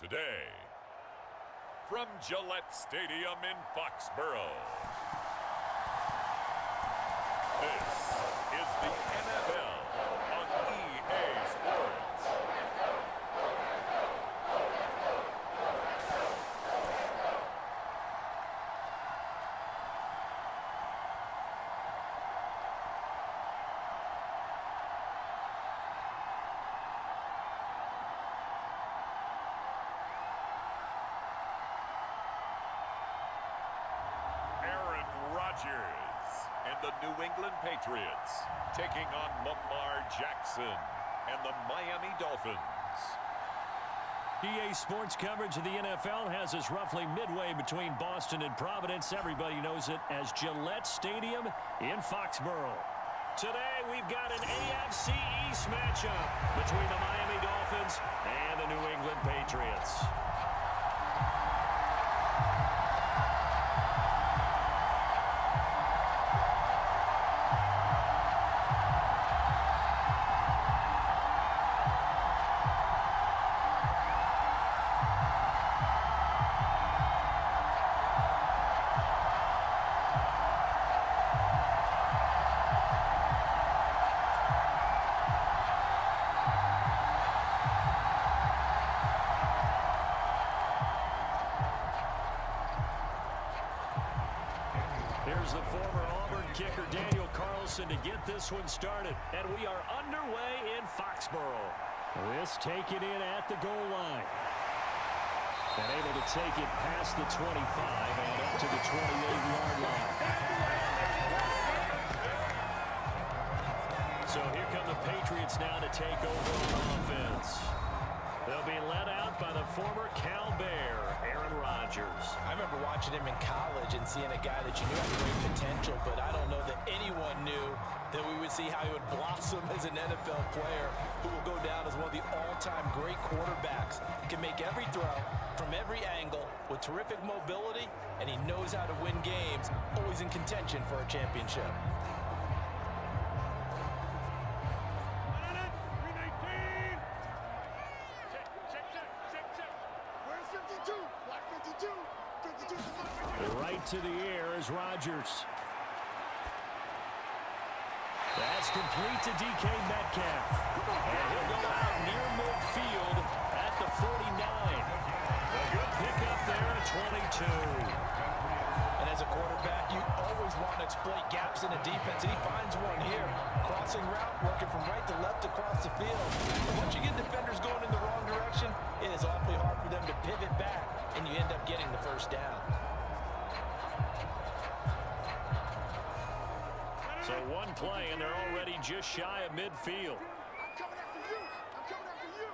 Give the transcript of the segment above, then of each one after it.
today. From Gillette Stadium in Foxborough, this is the NFL on EA Sports. And the New England Patriots taking on Lamar Jackson and the Miami Dolphins. EA Sports coverage of the NFL has us roughly midway between Boston and Providence. Everybody knows it as Gillette Stadium in Foxborough. Today we've got an AFC East matchup between the Miami Dolphins and the New England Patriots. To get this one started, and we are underway in Foxborough. This taken in at the goal line. And able to take it past the 25 and up to the 28-yard line. So here come the Patriots now to take over on offense. They'll be led out by the former Cal Bear, Aaron Rodgers. I remember watching him in college and seeing a guy that you knew had great potential, but I don't know that anyone knew that we would see how he would blossom as an NFL player who will go down as one of the all-time great quarterbacks. Can make every throw from every angle with terrific mobility, and he knows how to win games, always in contention for a championship. Right to the air is Rodgers. That's complete to DK Metcalf. And he'll go out near midfield at the 49. A good pickup there at 22. And as a quarterback, you always want to exploit gaps in a defense, and he finds one here. Crossing route, working from right to left across the field. And once you get defenders going in the wrong direction, it is awfully hard for them to pivot back, and you end up getting the first down. So one play, and they're already just shy of midfield. I'm coming after you. I'm coming after you.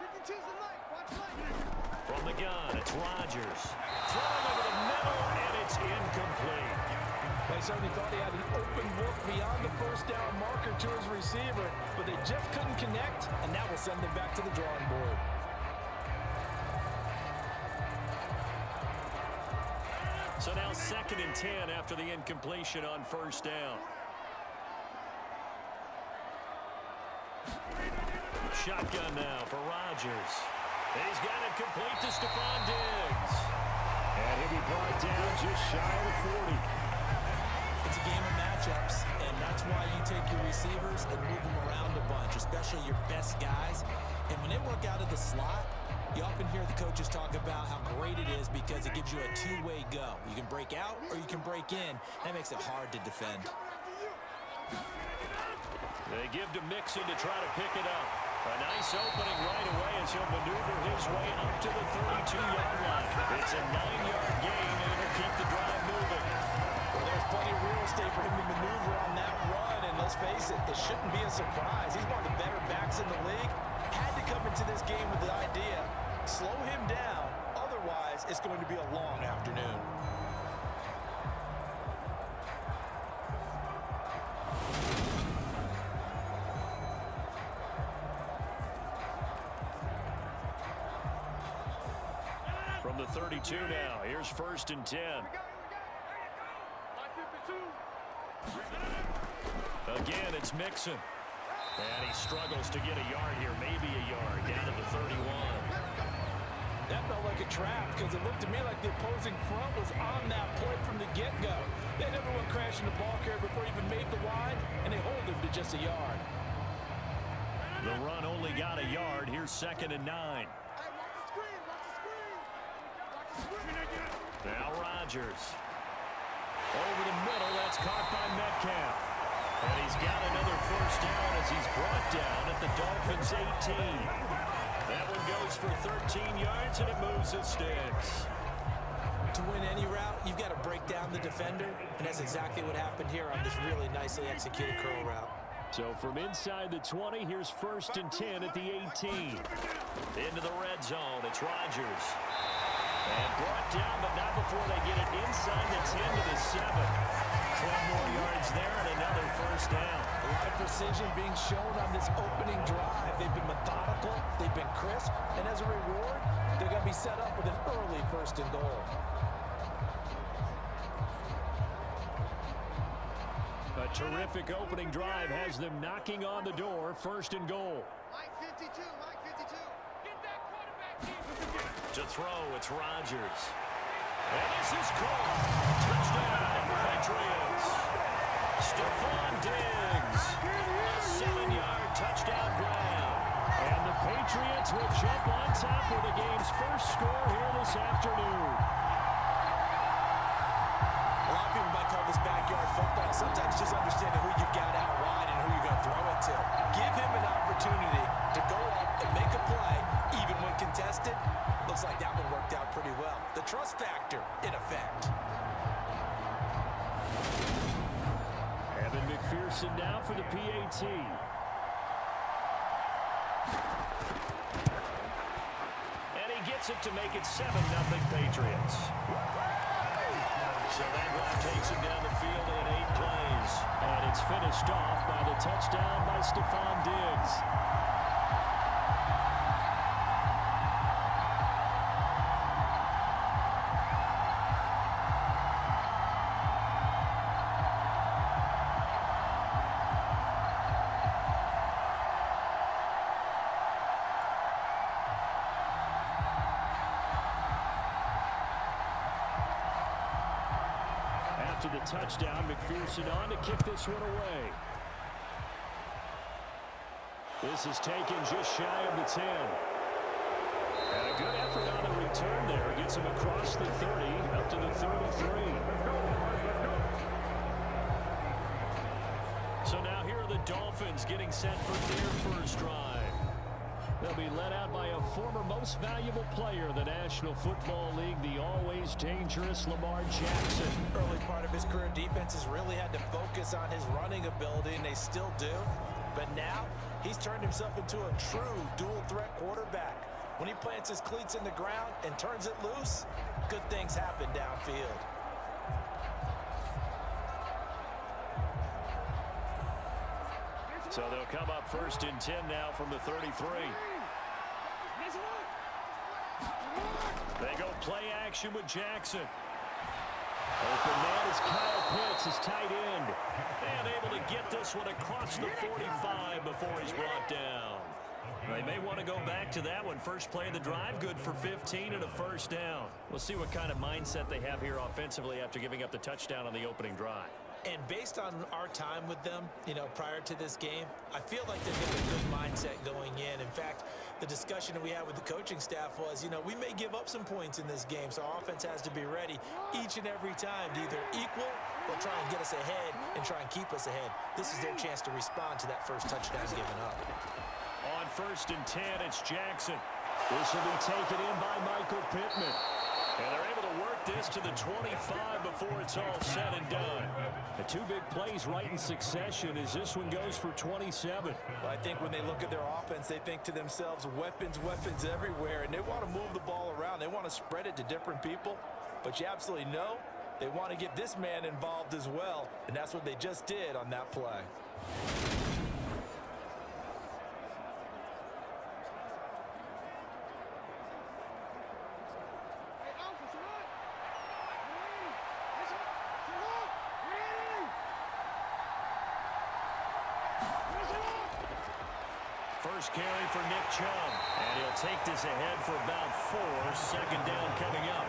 You can choose the light. Watch light. From the gun, it's Rodgers. Throwing over the middle, and it's incomplete. They certainly thought he had an open look beyond the first down marker to his receiver, but they just couldn't connect, and that will send them back to the drawing board. So now 2nd and 10 after the incompletion on first down. Shotgun now for Rodgers. He's got it complete to Stephon Diggs. And he'll be brought down just shy of the 40. It's a game of matchups, and that's why you take your receivers and move them around a bunch, especially your best guys. And when they work out of the slot, you often hear the coaches talk about how great it is because it gives you a two-way go. You can break out or you can break in. That makes it hard to defend. They give to Mixon to try to pick it up. A nice opening right away as he'll maneuver his way up to the 32-yard line. It's a 9-yard gain, and it'll keep the drive moving. Well, there's plenty of real estate for him to maneuver on that run, and let's face it, it shouldn't be a surprise. He's one of the better backs in the league. Had to come into this game with the idea, slow him down, otherwise it's going to be a long afternoon. From the 32 now, here's 1st and 10. Again, it's Mixon. And he struggles to get a yard here, maybe a yard, down to the 31. That felt like a trap because it looked to me like the opposing front was on that play from the get-go. They never went crashing the ball carrier before he even made the wide, and they hold him to just a yard. The run only got a yard. Here's 2nd and 9. Hey, watch the screen, watch the screen. Watch the screen. Now Rodgers. Over the middle, that's caught by Metcalf. And he's got another first down as he's brought down at the Dolphins' 18. That one goes for 13 yards, and it moves the sticks. To win any route, you've got to break down the defender, and that's exactly what happened here on this really nicely executed curl route. So from inside the 20, here's 1st and 10 at the 18. Into the red zone, it's Rodgers. And brought down, but not before they get it inside the 10 to the 7. 12 more yards there and another first down. A lot of precision being shown on this opening drive. They've been methodical, they've been crisp, and as a reward, they're going to be set up with an early 1st and goal. A terrific opening drive has them knocking on the door. 1st and goal. Mike 52, Mike 52. Get that quarterback in. To throw, it's Rodgers. And this is caught. Touchdown, Patriots. Stephon Diggs. A 7-yard touchdown grab. And the Patriots will jump on top with the game's first score here this afternoon. A lot of people might call this backyard football. Sometimes just understanding who you've got out wide and who you're going to throw it to. Give him an opportunity to go up and make a play, even when contested. Looks like that one worked out pretty well. The trust factor, in effect. Evan McPherson now for the PAT. And he gets it to make it 7-0 Patriots. So that drive takes him down the field in 8 plays. And it's finished off by the touchdown by Stephon Diggs. To the touchdown, McPherson on to kick this one away. This is taken just shy of the 10. And a good effort on the return there. Gets him across the 30, up to the 33. So now here are the Dolphins getting set for their first drive. They'll be led out by a former most valuable player in the National Football League, the always dangerous Lamar Jackson. Early part of his career, defenses really had to focus on his running ability, and they still do. But now, he's turned himself into a true dual-threat quarterback. When he plants his cleats in the ground and turns it loose, good things happen downfield. So they'll come up 1st and 10 now from the 33. They go play action with Jackson. Open man is Kyle Pitts, his tight end. And able to get this one across the 45 before he's brought down. They may want to go back to that one. First play of the drive, good for 15 and a first down. We'll see what kind of mindset they have here offensively after giving up the touchdown on the opening drive. And based on our time with them, prior to this game, I feel like they've got a good mindset going in. In fact, the discussion that we had with the coaching staff was, we may give up some points in this game, so our offense has to be ready each and every time to either equal or try and get us ahead and try and keep us ahead. This is their chance to respond to that first touchdown given up. On 1st and 10, it's Jackson. This will be taken in by Michael Pittman. And they're able to work this to the 25 before it's all said and done. The 2 big plays right in succession as this one goes for 27. Well, I think when they look at their offense, they think to themselves, weapons, weapons everywhere, and they want to move the ball around. They want to spread it to different people, but you absolutely know they want to get this man involved as well, and that's what they just did on that play. First carry for Nick Chubb. And he'll take this ahead for about 4. Second down coming up.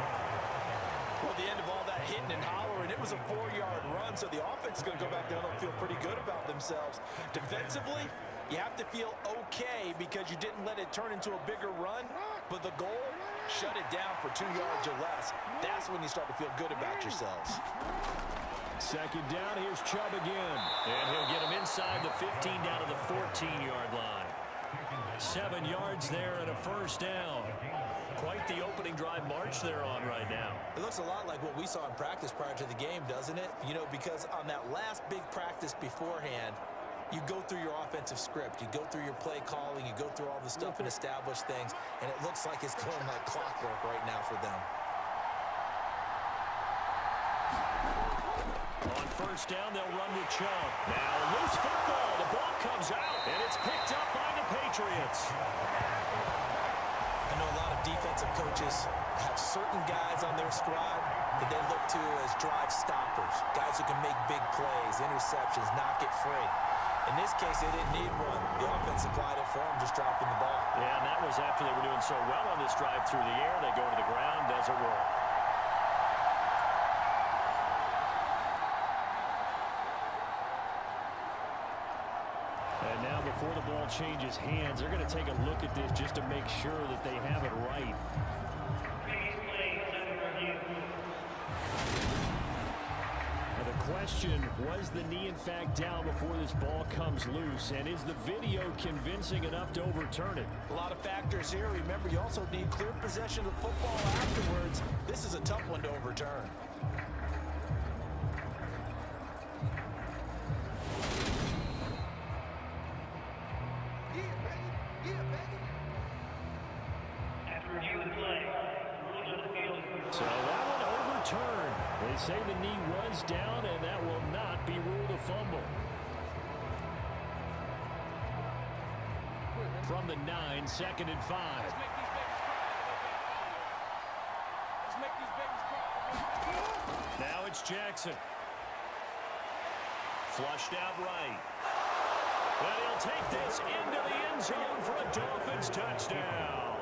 Well, the end of all that hitting and hollering, it was a 4-yard run, so the offense is going to go back down and feel pretty good about themselves. Defensively, you have to feel okay because you didn't let it turn into a bigger run, but the goal, shut it down for 2 yards or less. That's when you start to feel good about yourselves. Second down, here's Chubb again. And he'll get him inside the 15 down to the 14-yard line. 7 yards there and a first down. Quite the opening drive march they're on right now. It looks a lot like what we saw in practice prior to the game, doesn't it? You know, because on that last big practice beforehand, you go through your offensive script, you go through your play calling, you go through all the stuff and establish things, and it looks like it's going like clockwork right now for them. On first down, they'll run with Chubb. Now, loose football. The ball comes out, and it's picked up by the Patriots. I know a lot of defensive coaches have certain guys on their squad that they look to as drive stoppers, guys who can make big plays, interceptions, knock it free. In this case, they didn't need one. The offense supplied it for them, just dropping the ball. Yeah, and that was after they were doing so well on this drive through the air. They go to the ground, doesn't work. And now before the ball changes hands, they're going to take a look at this just to make sure that they have it right. Now the question, was the knee in fact down before this ball comes loose? And is the video convincing enough to overturn it? A lot of factors here. Remember, you also need clear possession of the football afterwards. This is a tough one to overturn. So that one overturned. They say the knee was down, and that will not be ruled a fumble. From the 9, 2nd and 5. Now it's Jackson. Flushed out right. And he'll take this into the end zone for a Dolphins touchdown.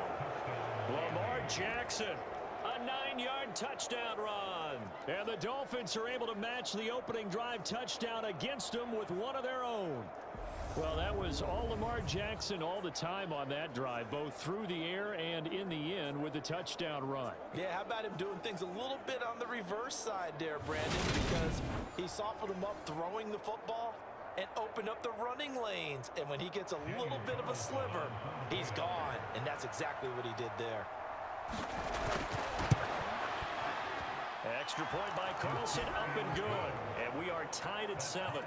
Lamar Jackson. A 9-yard touchdown run. And the Dolphins are able to match the opening drive touchdown against them with one of their own. Well, that was all Lamar Jackson all the time on that drive, both through the air and in the end with the touchdown run. Yeah, how about him doing things a little bit on the reverse side there, Brandon, because he softened him up throwing the football and opened up the running lanes. And when he gets a little bit of a sliver, he's gone. And that's exactly what he did there. Extra point by Carlson, up and good. And we are tied at 7.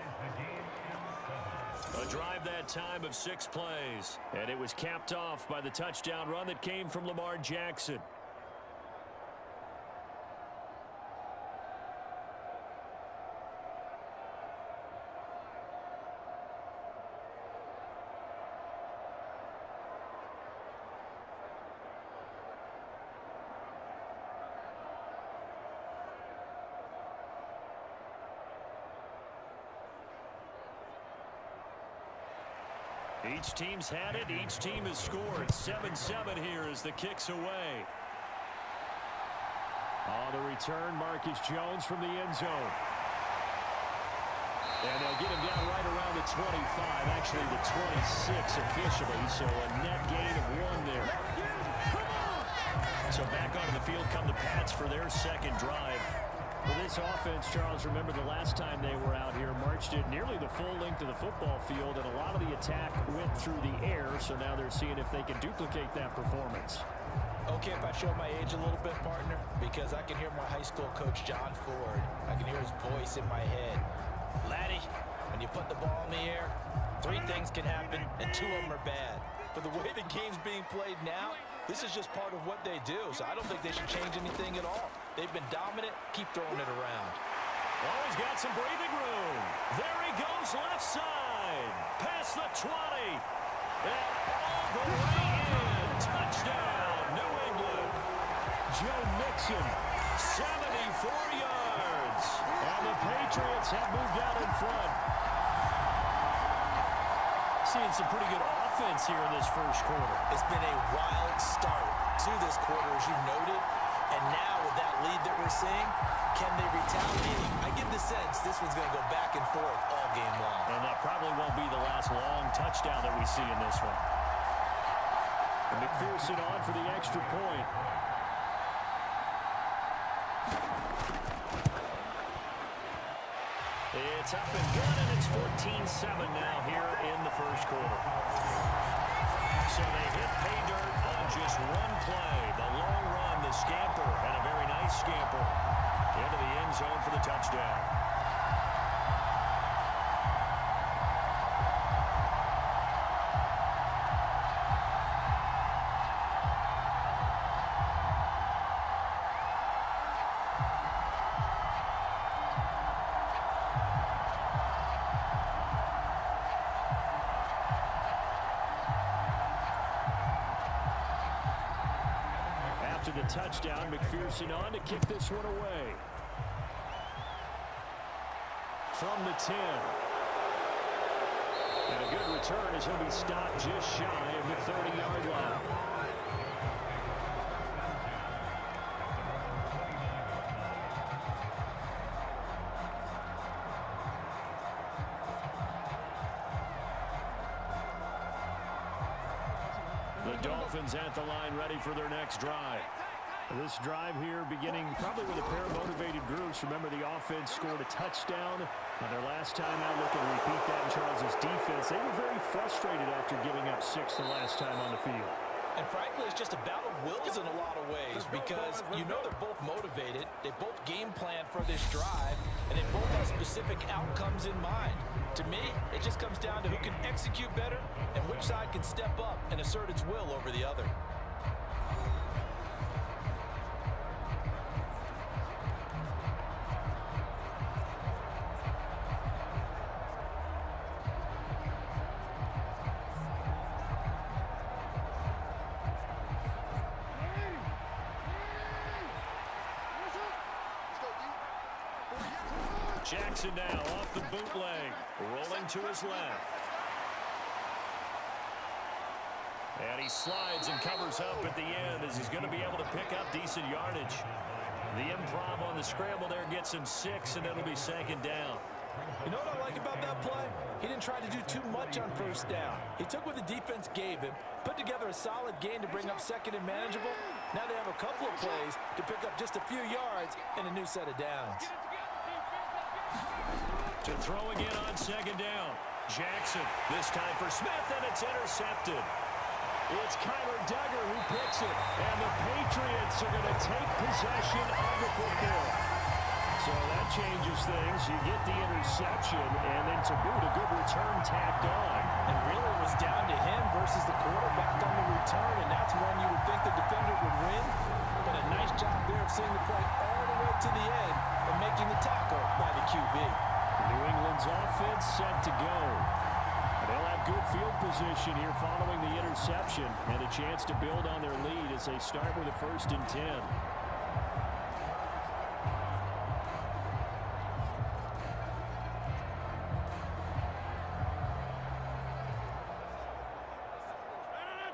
A drive that time of 6 plays. And it was capped off by the touchdown run that came from Lamar Jackson. Each team's had it. Each team has scored. 7-7 here as the kick's away. On the return, Marcus Jones from the end zone. And they'll get him down right around the 25, actually the 26 officially, so a net gain of 1 there. So back onto the field come the Pats for their second drive. Well, this offense, Charles, remember the last time they were out here, marched it nearly the full length of the football field, and a lot of the attack went through the air, so now they're seeing if they can duplicate that performance. Okay, if I show my age a little bit, partner, because I can hear my high school coach, John Ford. I can hear his voice in my head. Laddie, when you put the ball in the air, 3 things can happen, and 2 of them are bad. But the way the game's being played now, this is just part of what they do, so I don't think they should change anything at all. They've been dominant. Keep throwing it around. Oh, he's got some breathing room. There he goes, left side. Past the 20. And all the way in. Touchdown, New England. Joe Mixon, 74 yards. And the Patriots have moved out in front. Seeing some pretty good offense offense here in this first quarter. It's been a wild start to this quarter, as you noted. And now with that lead that we're seeing, can they retaliate? I get the sense this one's going to go back and forth all game long. And that probably won't be the last long touchdown that we see in this one. And McPherson on for the extra point. It's up and good, and it's 14-7 now here in the first quarter. So they hit pay dirt on just one play. The long run, the scamper, and a very nice scamper into the end zone for the touchdown. After the touchdown, McPherson on to kick this one away. From the 10. And a good return as he'll be stopped just shy of the 30-yard line. The Dolphins at the line ready for their next drive. This drive here beginning probably with a pair of motivated groups. Remember, the offense scored a touchdown on their last time out. Looking to repeat that in Charles' defense. They were very frustrated after giving up 6 the last time on the field. And frankly, it's just a battle of wills in a lot of ways because you know they're both motivated. They both game plan for this drive, and they both have specific outcomes in mind. To me, it just comes down to who can execute better and which side can step up and assert its will over the other. Jackson now off the bootleg, rolling to his left. And he slides and covers up at the end as he's going to be able to pick up decent yardage. The improv on the scramble there gets him 6, and it'll be 2nd down. You know what I like about that play? He didn't try to do too much on first down. He took what the defense gave him, put together a solid gain to bring up 2nd and manageable. Now they have a couple of plays to pick up just a few yards and a new set of downs. To throw again on 2nd down. Jackson, this time for Smith, and it's intercepted. It's Kyler Duggar who picks it, and the Patriots are going to take possession of the football. So that changes things. You get the interception, and then to boot, a good return tacked on. And really it was down to him versus the quarterback on the return, and that's when you would think the defender would win. But a nice job there of seeing the play all the way to the end and making the tackle by the QB. New England's offense set to go. They'll have good field position here following the interception and a chance to build on their lead as they start with a 1st and 10.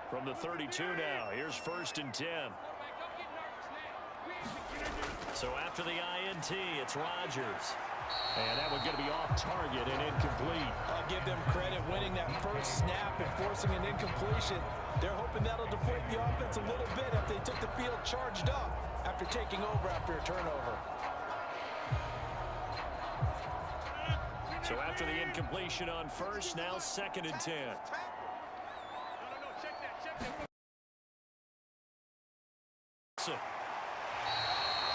From the 32 now, here's 1st and 10. So after the INT, it's Rodgers. And that one's going to be off target and incomplete. I'll give them credit winning that first snap and forcing an incompletion. They're hoping that'll deflate the offense a little bit if they took the field charged up after taking over after a turnover. So after the incompletion on 1st, now 2nd and 10.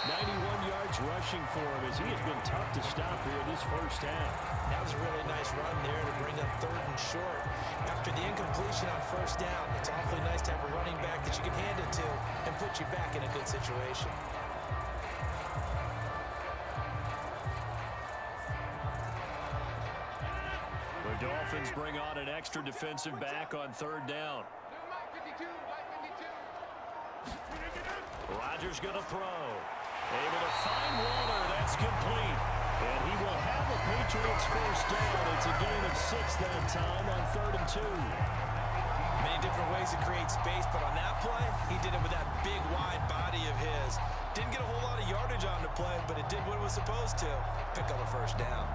91 yards rushing for him as he has been tough to stop here in this first half. That was a really nice run there to bring up 3rd and short. After the incompletion on 1st down, it's awfully nice to have a running back that you can hand it to and put you back in a good situation. The Dolphins bring on an extra defensive back on 3rd down. Rodgers going to throw. Able to find Waller. That's complete. And he will have the Patriots 1st down. It's a gain of 6 that time on 3rd and 2. Many different ways to create space, but on that play, he did it with that big, wide body of his. Didn't get a whole lot of yardage on the play, but it did what it was supposed to. Pick up a first down.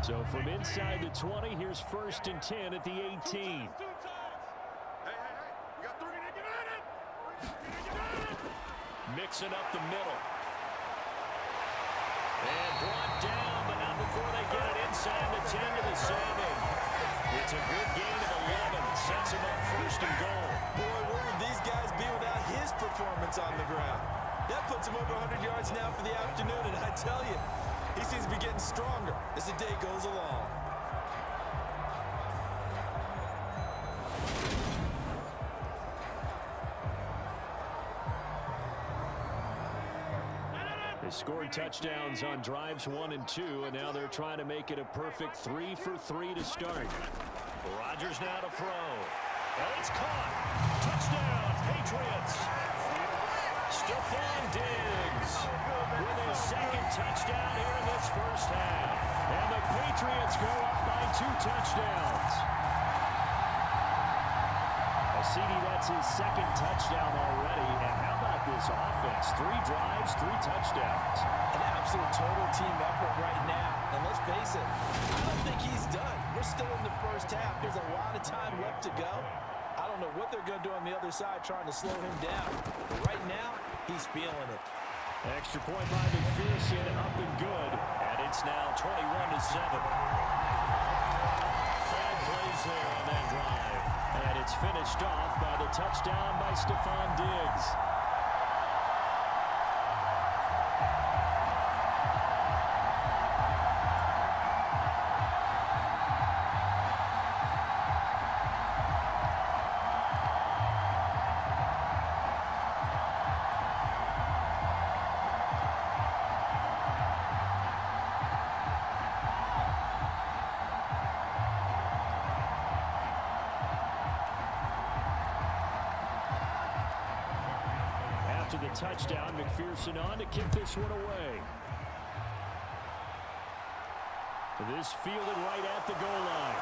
So from inside the 20, here's 1st and 10 at the 18. Hey, we got 30 to get at it. Mixing up the middle. And brought down, but not before they get it inside the 10 to the 7. It's a good gain of 11. Sets him up 1st and goal. Boy, where would these guys be without his performance on the ground? That puts him over 100 yards now for the afternoon, and I tell you, he seems to be getting stronger as the day goes along. They scored touchdowns on drives 1 and 2, and now they're trying to make it a perfect 3 for 3 to start. Rodgers now to throw. Oh, it's caught. Touchdown, Patriots. Stephon Diggs with his 2nd touchdown here in this first half. And the Patriots go up by 2 touchdowns. CD, that's his 2nd touchdown already. And how about this offense? 3 drives, 3 touchdowns. An absolute total team effort right now. And let's face it, I don't think he's done. We're still in the first half. There's a lot of time left to go. I don't know what they're going to do on the other side trying to slow him down. But right now, he's feeling it. Extra point by McPherson, up and good. And it's now 21-7. 5 plays there on that drive. And it's finished off by the touchdown by Stephon Diggs. The touchdown, McPherson on to kick this one away. This fielded right at the goal line.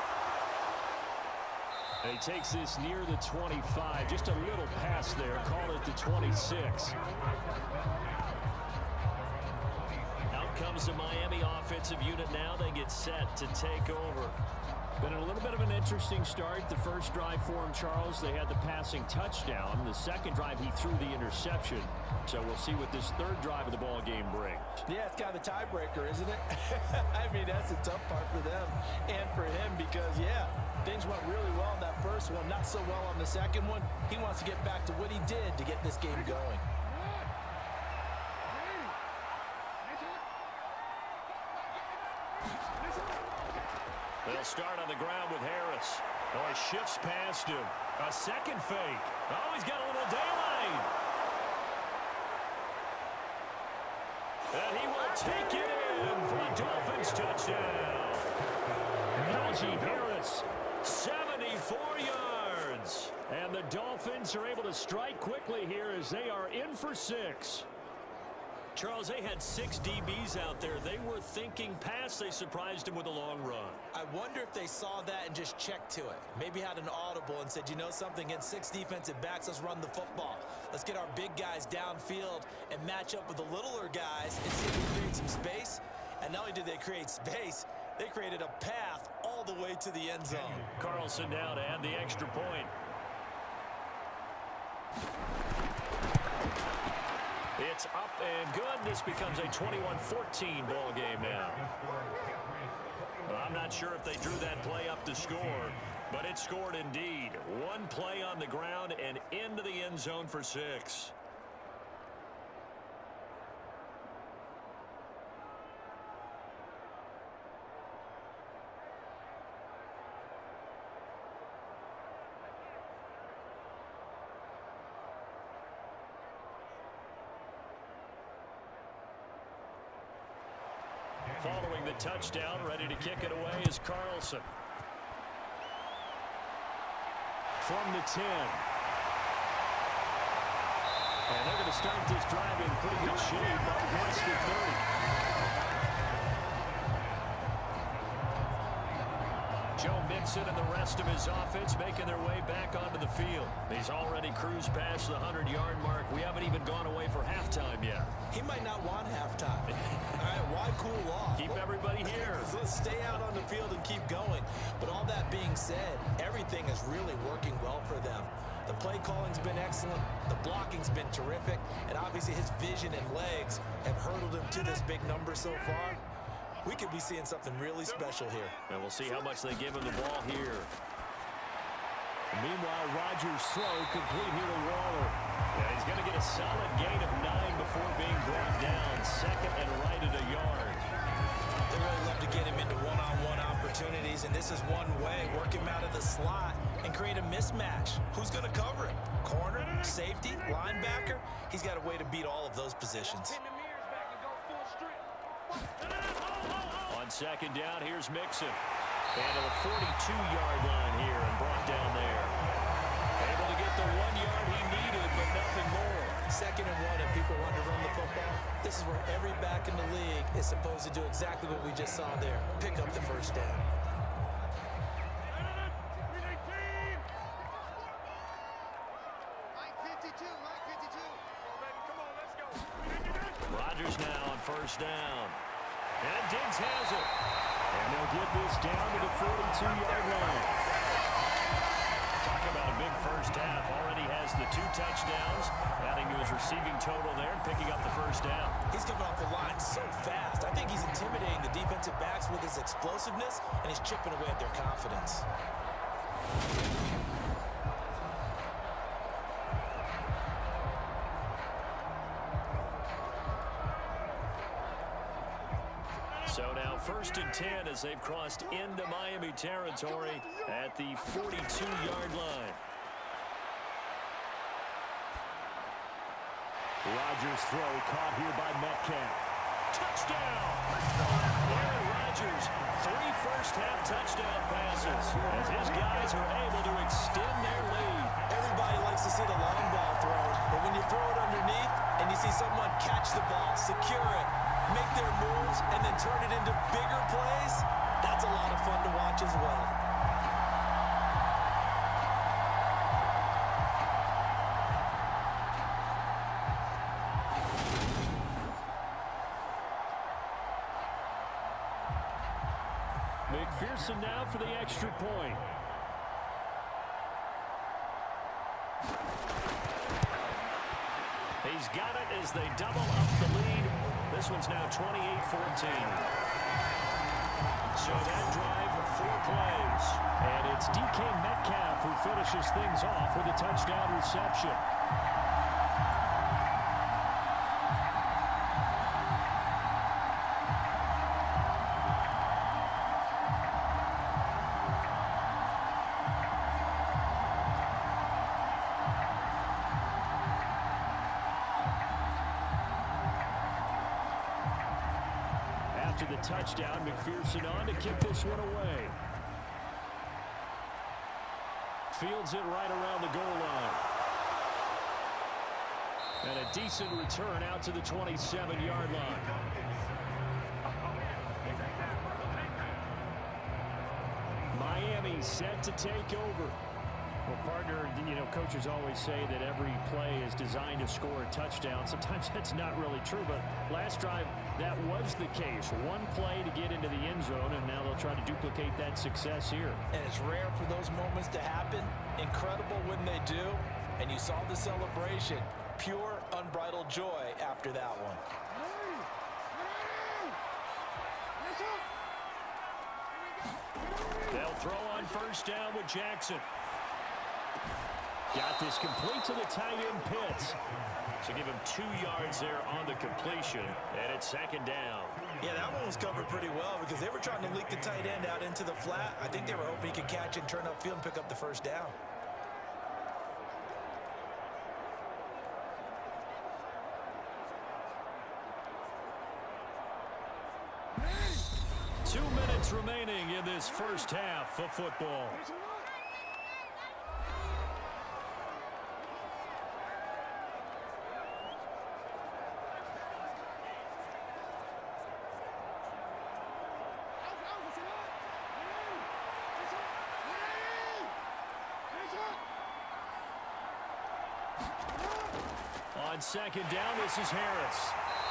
And he takes this near the 25. Just a little pass there. Call it the 26. Out comes the Miami offensive unit now. They get set to take over. Been a little bit of an interesting start. The first drive for him, Charles, they had the passing touchdown. The second drive, he threw the interception. So we'll see what this third drive of the ball game brings. Yeah, it's kind of the tiebreaker, isn't it? I mean, that's the tough part for them and for him because, yeah, things went really well in that first one, not so well on the second one. He wants to get back to what he did to get this game going. They'll start on the ground with Harris. Oh, he shifts past him. A second fake. Oh, he's got a little daylight. And he will take it in for a Dolphins touchdown. Najee Harris, 74 yards. And the Dolphins are able to strike quickly here as they are in for 6. Charles, they had 6 DBs out there. They were thinking pass. They surprised him with a long run. I wonder if they saw that and just checked to it. Maybe had an audible and said, you know something, against 6 defensive backs, let's run the football. Let's get our big guys downfield and match up with the littler guys and see if we create some space. And not only did they create space, they created a path all the way to the end zone. Carlson now to add the extra point. It's up and good. This becomes a 21-14 ball game now. Well, I'm not sure if they drew that play up to score, but it scored indeed. One play on the ground and into the end zone for 6. Following the touchdown, ready to kick it away is Carlson. From the 10. And they're going to to start this drive in pretty good shape up past the 30. Joe Mixon and the rest of his offense making their way back onto the field. He's already cruised past the 100-yard mark. We haven't even gone away for halftime yet. He might not want halftime. All right, why cool off? Keep everybody here. Let's stay out on the field and keep going. But all that being said, everything is really working well for them. The play calling's been excellent. The blocking's been terrific. And obviously his vision and legs have hurdled him to this big number so far. We could be seeing something really special here. And we'll see how much they give him the ball here. Meanwhile, Rodgers' throw complete here to Waller. Yeah, he's going to get a solid gain of 9 before being brought down. Second and right at a yard. They really love to get him into one-on-one opportunities, and this is one way. Work him out of the slot and create a mismatch. Who's going to cover it? Corner, safety, linebacker? He's got a way to beat all of those positions. On second down, here's Mixon. And to the 42-yard line here and brought down there. Able to get the 1 yard he needed, but nothing more. Second and 1, and people want to run the football. This is where every back in the league is supposed to do exactly what we just saw there. Pick up the first down. Rodgers now on first down. And Diggs has it. And they'll get this down to the 42-yard line. Talk about a big first half. Already has the 2 touchdowns, adding to his receiving total there, and picking up the first down. He's coming off the line so fast. I think he's intimidating the defensive backs with his explosiveness, and he's chipping away at their confidence. So now 1st and 10 as they've crossed into Miami territory at the 42-yard line. Rodgers' throw caught here by Metcalf. Touchdown! Aaron Rodgers, 3 first-half touchdown passes as his guys are able to extend their lead. Everybody likes to see the long ball thrown, but when you throw it underneath and you see someone catch the ball, secure it, make their moves, and then turn it into bigger plays, that's a lot of fun to watch as well. McPherson now for the extra point. He's got it as they double up the lead. This one's now 28-14. So that drive, 4 plays. And it's DK Metcalf who finishes things off with a touchdown reception. After the touchdown, McPherson on to kick this one away. Fields it right around the goal line. And a decent return out to the 27-yard line. Miami set to take over. Well, partner, you know, coaches always say that every play is designed to score a touchdown. Sometimes that's not really true, but last drive, that was the case. 1 play to get into the end zone, and now they'll try to duplicate that success here. And it's rare for those moments to happen. Incredible when they do. And you saw the celebration. Pure, unbridled joy after that one. They'll throw on first down with Jackson. Got this complete to the tight end Pitts. So give him 2 yards there on the completion, and it's second down. Yeah, that one was covered pretty well because they were trying to leak the tight end out into the flat. I think they were hoping he could catch and turn upfield and pick up the first down. Two minutes remaining in this first half of football. On second down, this is Harris.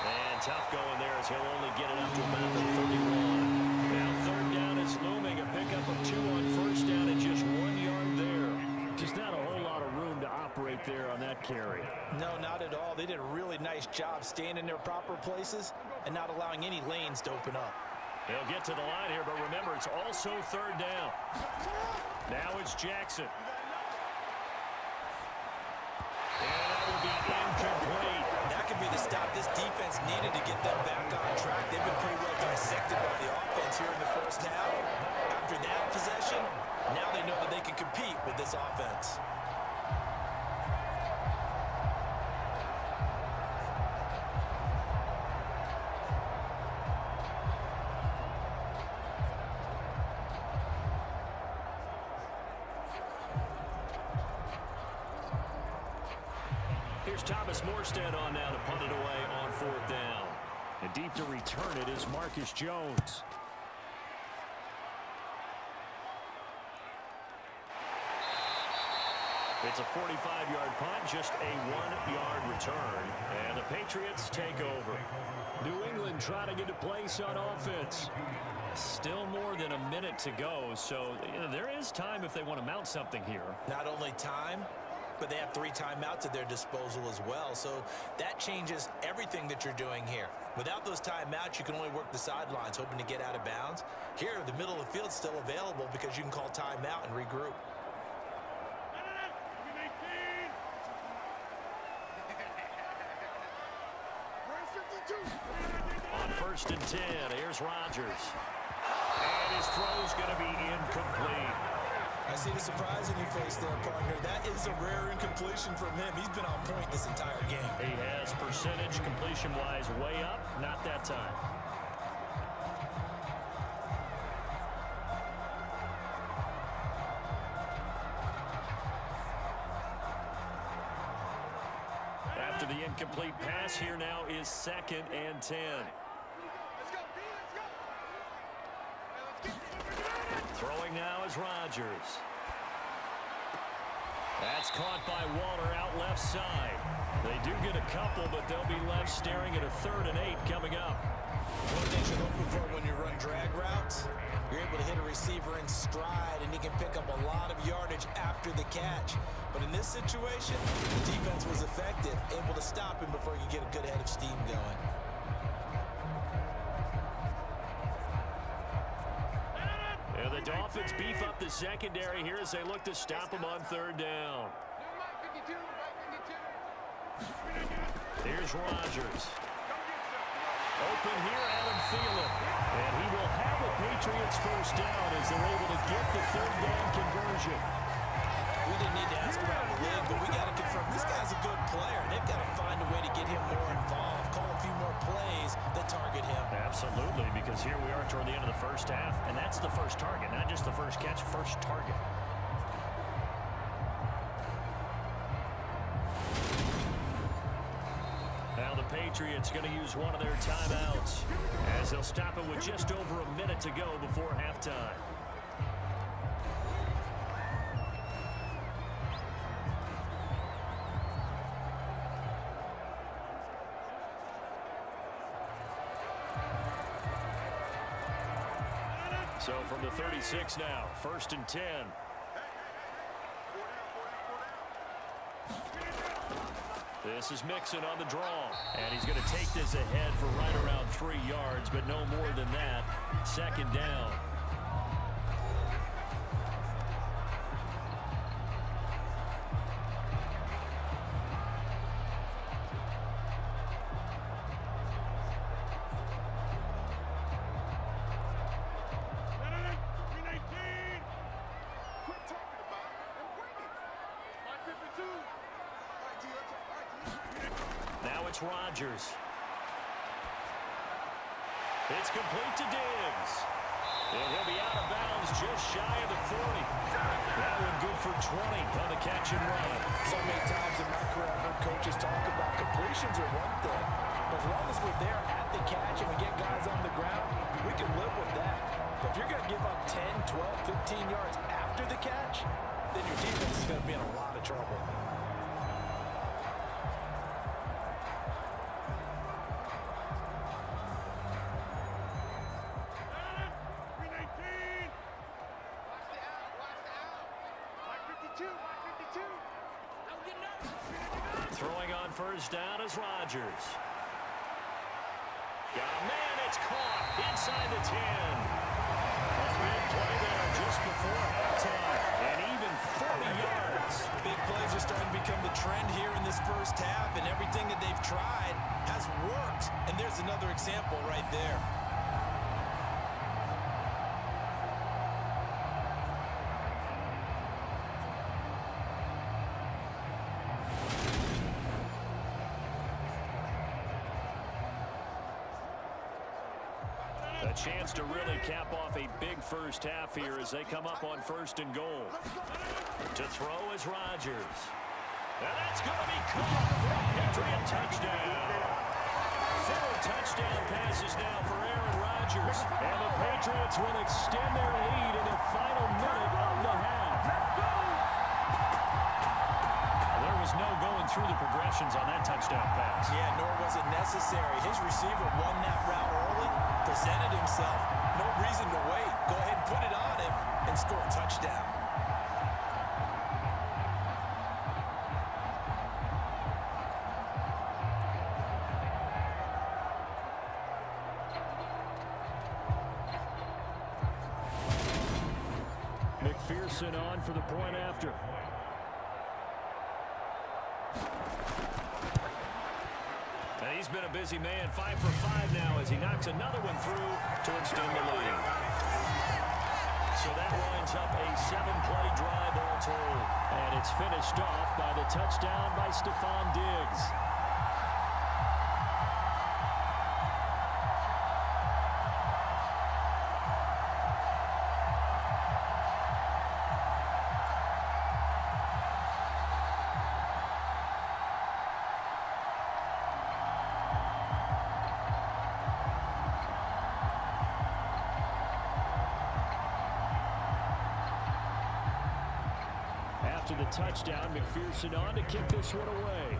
And tough going there as he'll only get it up to about the 31. Now third down is looming. A pickup of 2 on first down and just 1 yard there. Just not a whole lot of room to operate there on that carry. No, not at all. They did a really nice job staying in their proper places and not allowing any lanes to open up. They'll get to the line here, but remember, it's also third down. Now it's Jackson. And that will be incomplete. That could be the stop this defense needed to get them back on track. They've been pretty well dissected by the offense here in the first half. After that possession, now they know that they can compete with this offense. Here's Thomas Morstead on now to punt it away on fourth down. And deep to return it is Marcus Jones. It's a 45-yard punt, just a 1-yard return. And the Patriots take over. New England trying to get a place on offense. Still more than a minute to go, so there is time if they want to mount something here. Not only time, but they have 3 timeouts at their disposal as well. So that changes everything that you're doing here. Without those timeouts, you can only work the sidelines, hoping to get out of bounds. Here, the middle of the field is still available because you can call timeout and regroup. On first and 10, here's Rodgers. And his throw's going to be incomplete. I see the surprise in your face there, partner. That is a rare incompletion from him. He's been on point this entire game. He has percentage completion-wise way up, not that time. After the incomplete pass, here now is second and 10. Throwing now is Rodgers. That's caught by Waller out left side. They do get a couple, but they'll be left staring at a 3rd and 8 coming up. One thing you're looking for when you run drag routes, you're able to hit a receiver in stride, and he can pick up a lot of yardage after the catch. But in this situation, the defense was effective, able to stop him before he could get a good head of steam going. And the Dolphins beef up the secondary here as they look to stop him on 3rd down. Here's Rodgers. Open here, Adam Thielen. And he will have the Patriots first down as they're able to get the 3rd down conversion. We didn't need to ask about the league, but we got to confirm this guy's a good player. They've got to find a way to get him more involved, call a few more plays that target him. Absolutely, because here we are toward the end of the first half, and that's the first target, not just the first catch, first target. Now the Patriots going to use one of their timeouts as they'll stop it with just over a minute to go before halftime. So from the 36 now, 1st and 10. This is Mixon on the draw. And he's going to take this ahead for right around 3 yards, but no more than that. 2nd down. Now it's Rodgers. It's complete to Diggs. And he'll be out of bounds just shy of the 40. That one good for 20 on the catch and run. So many times in my career, I've heard coaches talk about completions are one thing. But as long as we're there at the catch and we get guys on the ground, we can live with that. But if you're going to give up 10, 12, 15 yards after the catch, then your defense is going to be in a lot of trouble. 52. Watch 52. Don't get nervous. Throwing on first down is Rodgers. Got a man, it's caught inside the 10. A big play there just before halftime, and even 40 yards. Big plays are starting to become the trend here in this first half, and everything that they've tried has worked. And there's another example right there. A chance to really cap off a big first half here as they come up on first and goal. To throw is Rodgers. And that's going to be caught for a Patriot touchdown. 4 touchdown passes now for Aaron Rodgers. And the Patriots will extend their lead in the final minute of the half. There was no going through the progressions on that touchdown pass. Yeah, nor was it necessary. His receiver won that route early, presented himself. No reason to wait. Go ahead and put it on him and score a touchdown. McPherson on for the point after. And he's been a busy man, 5 for 5 now as he knocks another one through to extend the lead. So that winds up a 7-play drive all told. And it's finished off by the touchdown by Stephon Diggs. After the touchdown, McPherson on to kick this one away.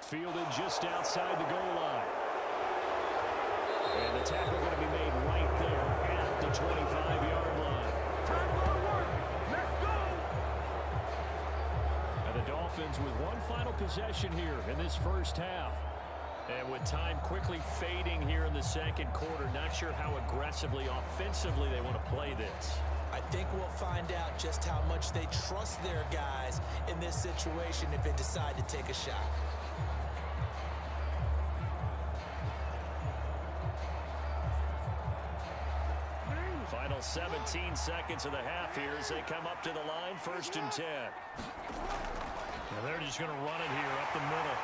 Fielded just outside the goal line. And the tackle going to be made right there at the 25-yard line. Time forward. Let's go. And the Dolphins with one final possession here in this first half. And with time quickly fading here in the second quarter, not sure how aggressively, offensively they want to play this. I think we'll find out just how much they trust their guys in this situation if they decide to take a shot. Final 17 seconds of the half here as they come up to the line, 1st and 10. Now they're just going to run it here up the middle.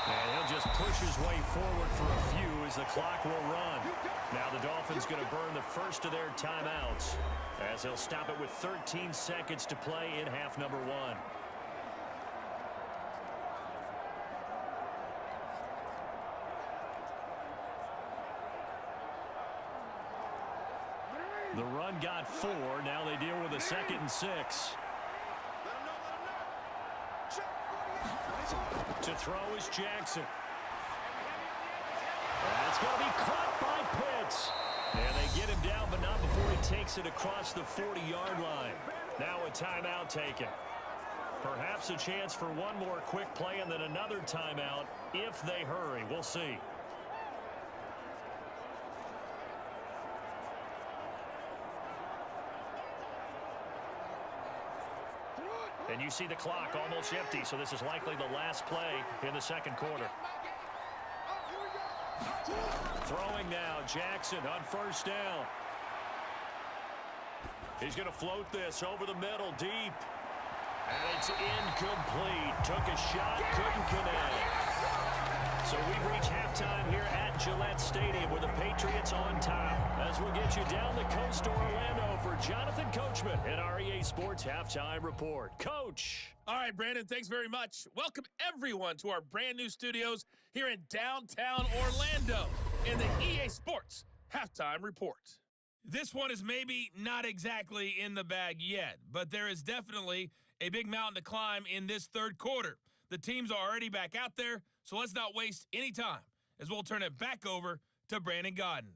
And he'll just push his way forward for a few as the clock will run. Now the Dolphins going to burn the first of their timeouts as they'll stop it with 13 seconds to play in half number 1. The run got 4. Now they deal with a 2nd and 6. To throw is Jackson. That's going to be caught by Pitts. And they get him down, but not before he takes it across the 40-yard line. Now a timeout taken. Perhaps a chance for one more quick play and then another timeout if they hurry. We'll see. And you see the clock almost empty, so this is likely the last play in the second quarter. Throwing now, Jackson on first down. He's going to float this over the middle, deep. And it's incomplete. Took a shot, couldn't connect. So we've reached halftime here at Gillette Stadium with the Patriots on top. As we'll get you down the coast to Orlando for Jonathan Coachman at our EA Sports Halftime Report. Coach. All right, Brandon, thanks very much. Welcome, everyone, to our brand new studios here in downtown Orlando in the EA Sports Halftime Report. This one is maybe not exactly in the bag yet, but there is definitely a big mountain to climb in this third quarter. The teams are already back out there, so let's not waste any time as we'll turn it back over to Brandon Godden.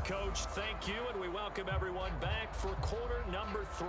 Coach. Thank you, and we welcome everyone back for quarter number 3.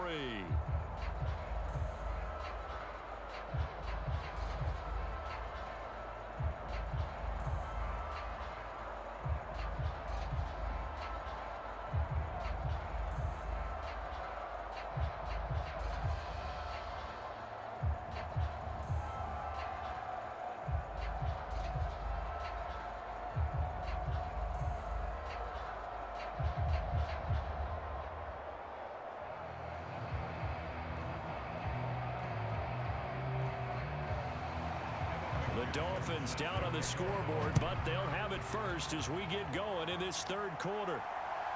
The Dolphins down on the scoreboard, but they'll have it first as we get going in this third quarter.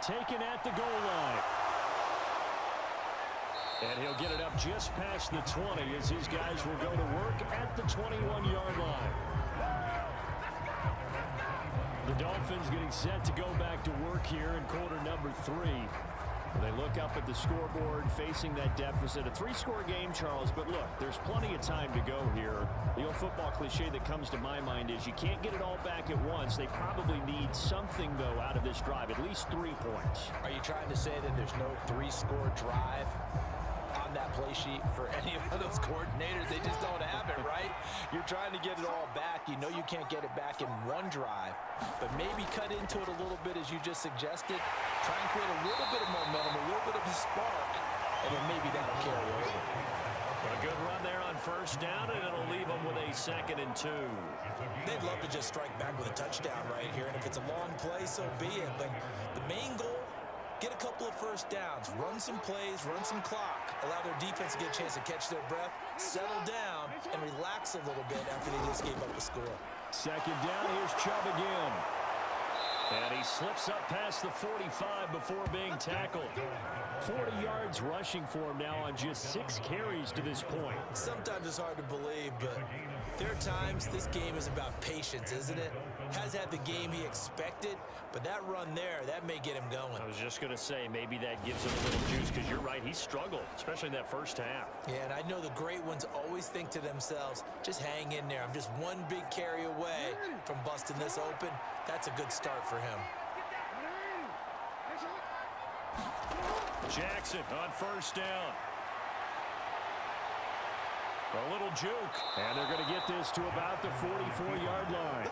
Taken at the goal line. And he'll get it up just past the 20 as his guys will go to work at the 21-yard line. The Dolphins getting set to go back to work here in quarter number 3. They look up at the scoreboard facing that deficit. A 3-score game, Charles, but look, there's plenty of time to go here. The old football cliche that comes to my mind is you can't get it all back at once. They probably need something, though, out of this drive, at least 3 points. Are you trying to say that there's no 3-score drive on that play sheet for any of those coordinators? They just don't have it, right? You're trying to get it all back. You know you can't get it back in one drive, but maybe cut into it a little bit as you just suggested. Try and create a little bit of momentum, a little bit of a spark, and then maybe that'll carry over. A good run there on first down, and it'll leave them with a 2nd and 2. They'd love to just strike back with a touchdown right here, and if it's a long play, so be it. But the main goal, get a couple of first downs, run some plays, run some clock, allow their defense to get a chance to catch their breath, settle down, and relax a little bit after they just gave up the score. 2nd down, here's Chubb again. And he slips up past the 45 before being tackled. 40 yards rushing for him now on just 6 carries to this point. Sometimes it's hard to believe, but there are times this game is about patience, isn't it? Has had the game he expected, but that run there, that may get him going. I was just going to say, maybe that gives him a little juice, because you're right, he struggled, especially in that first half. Yeah, and I know the great ones always think to themselves, just hang in there. I'm just one big carry away from busting this open. That's a good start for him. Jackson on first down. A little juke, and they're going to get this to about the 44-yard line.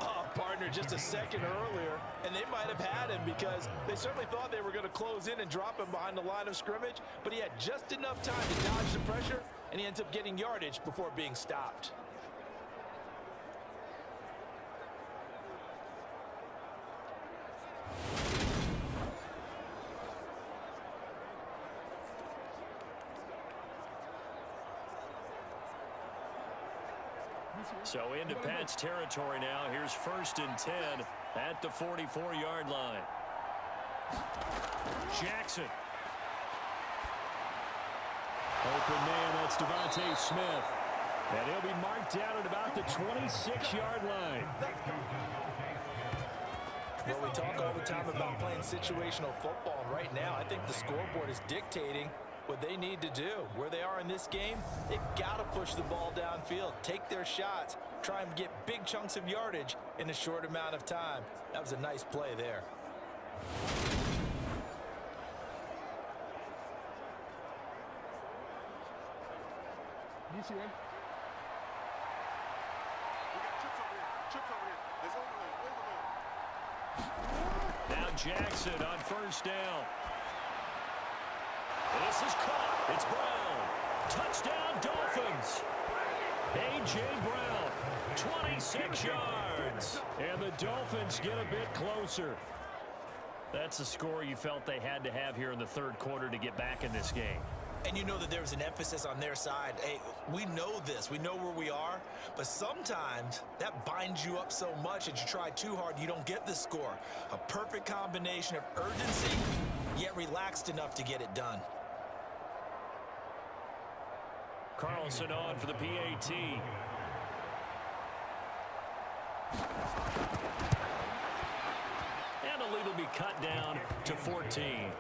Oh, partner, just a second earlier, and they might have had him because they certainly thought they were going to close in and drop him behind the line of scrimmage, but he had just enough time to dodge the pressure, and he ends up getting yardage before being stopped. So into Pat's territory now. Here's 1st and 10 at the 44-yard line. Jackson. Open man, that's Devontae Smith. And he'll be marked down at about the 26-yard line. Well, we talk all the time about playing situational football. And right now, I think the scoreboard is dictating what they need to do. Where they are in this game, they've got to push the ball downfield, take their shots, try and get big chunks of yardage in a short amount of time. That was a nice play there. You see him? We got chips over here. Chips over here. There's overlay. Now Jackson on first down. This is caught. It's Brown. Touchdown, Dolphins. A.J. Brown, 26 yards. And the Dolphins get a bit closer. That's the score you felt they had to have here in the third quarter to get back in this game. And you know that there was an emphasis on their side. Hey, we know this. We know where we are. But sometimes that binds you up so much that you try too hard, you don't get the score. A perfect combination of urgency, yet relaxed enough to get it done. Carlson on for the PAT. And the lead will be cut down to 14.